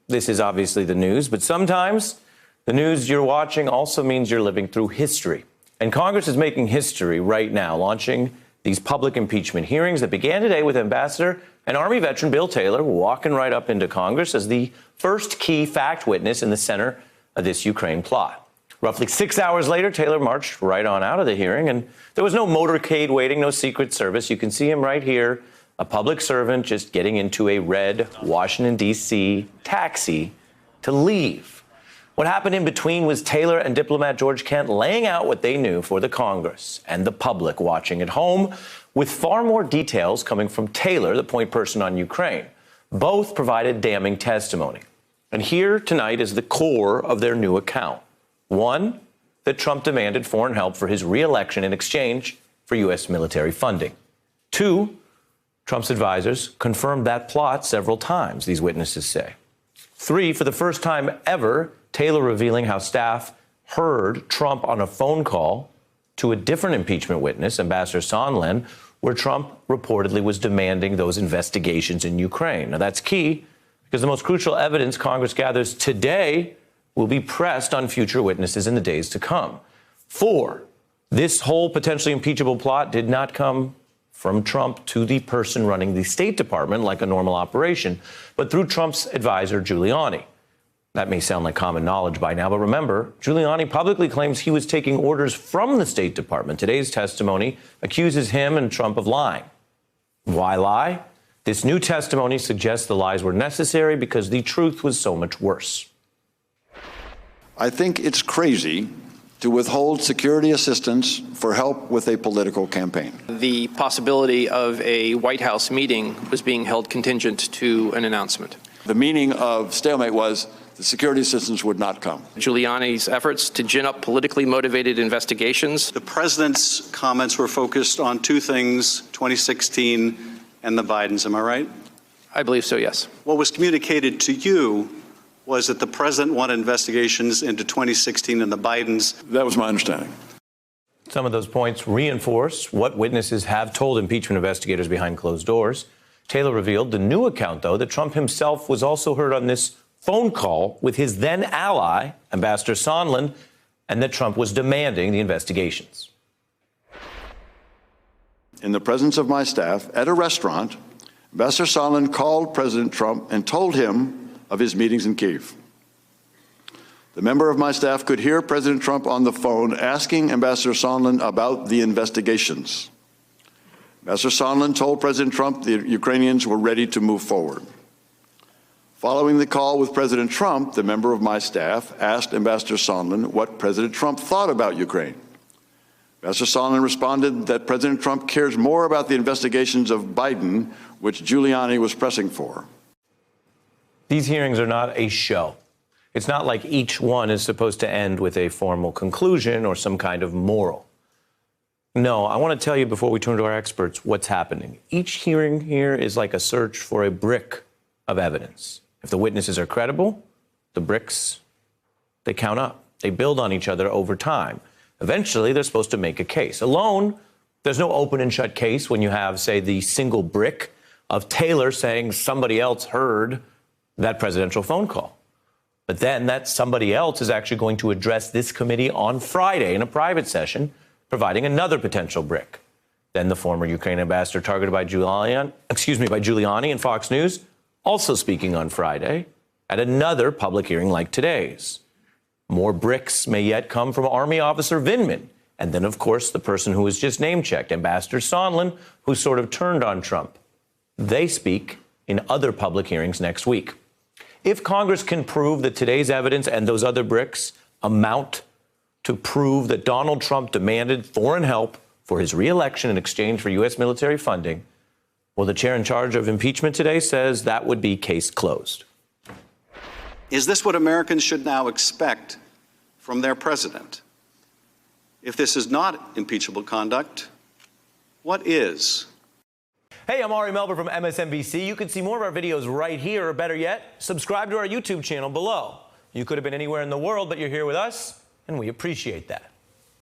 This is obviously the news, but sometimes the news you're watching also means you're living through history. And Congress is making history right now, launching these public impeachment hearings that began today with Ambassador and Army veteran Bill Taylor walking right up into Congress as the first key fact witness in the center of this Ukraine plot. Roughly 6 hours later, Taylor marched right on out of the hearing, and there was no motorcade waiting, no Secret Service. You can see him right here, a public servant just getting into a red Washington, D.C. taxi to leave. What happened in between was Taylor and diplomat George Kent laying out what they knew for the Congress and the public watching at home, with far more details coming from Taylor, the point person on Ukraine. Both provided damning testimony. And here tonight is the core of their new account. One, that Trump demanded foreign help for his re-election in exchange for U.S. military funding. Two, Trump's advisors confirmed that plot several times, these witnesses say. Three, for the first time ever, Taylor revealing how staff heard Trump on a phone call to a different impeachment witness, Ambassador Sondland, where Trump reportedly was demanding those investigations in Ukraine. Now, that's key because the most crucial evidence Congress gathers today will be pressed on future witnesses in the days to come. Four, this whole potentially impeachable plot did not come from Trump to the person running the State Department like a normal operation, but through Trump's advisor, Giuliani. That may sound like common knowledge by now, but remember, Giuliani publicly claims he was taking orders from the State Department. Today's testimony accuses him and Trump of lying. Why lie? This new testimony suggests the lies were necessary because the truth was so much worse. I think it's crazy to withhold security assistance for help with a political campaign. The possibility of a White House meeting was being held contingent to an announcement. The meaning of stalemate was the security assistance would not come. Giuliani's efforts to gin up politically motivated investigations. The president's comments were focused on two things, 2016 and the Bidens, am I right? I believe so, yes. What was communicated to you was that the president wanted investigations into 2016 and the Bidens. That was my understanding. Some of those points reinforce what witnesses have told impeachment investigators behind closed doors. Taylor revealed the new account, though, that Trump himself was also heard on this phone call with his then ally, Ambassador Sondland, and that Trump was demanding the investigations. In the presence of my staff at a restaurant, Ambassador Sondland called President Trump and told him of his meetings in Kyiv. The member of my staff could hear President Trump on the phone asking Ambassador Sondland about the investigations. Ambassador Sondland told President Trump the Ukrainians were ready to move forward. Following the call with President Trump, the member of my staff asked Ambassador Sondland what President Trump thought about Ukraine. Ambassador Sondland responded that President Trump cares more about the investigations of Biden, which Giuliani was pressing for. These hearings are not a show. It's not like each one is supposed to end with a formal conclusion or some kind of moral. No, I want to tell you before we turn to our experts what's happening. Each hearing here is like a search for a brick of evidence. If the witnesses are credible, the bricks, they count up. They build on each other over time. Eventually, they're supposed to make a case. Alone, there's no open and shut case when you have, say, the single brick of Taylor saying somebody else heard that presidential phone call. But then that somebody else is actually going to address this committee on Friday in a private session, providing another potential brick. Then the former Ukraine ambassador targeted by Giuliani and Fox News, also speaking on Friday at another public hearing like today's. More bricks may yet come from Army officer Vindman. And then, of course, the person who was just name-checked, Ambassador Sondland, who sort of turned on Trump. They speak in other public hearings next week. If Congress can prove that today's evidence and those other bricks amount to prove that Donald Trump demanded foreign help for his re-election in exchange for U.S. military funding, well, the chair in charge of impeachment today says that would be case closed. Is this what Americans should now expect from their president? If this is not impeachable conduct, what is? Hey, I'm Ari Melber from MSNBC. You can see more of our videos right here, or better yet, subscribe to our YouTube channel below. You could have been anywhere in the world, but you're here with us, and we appreciate that.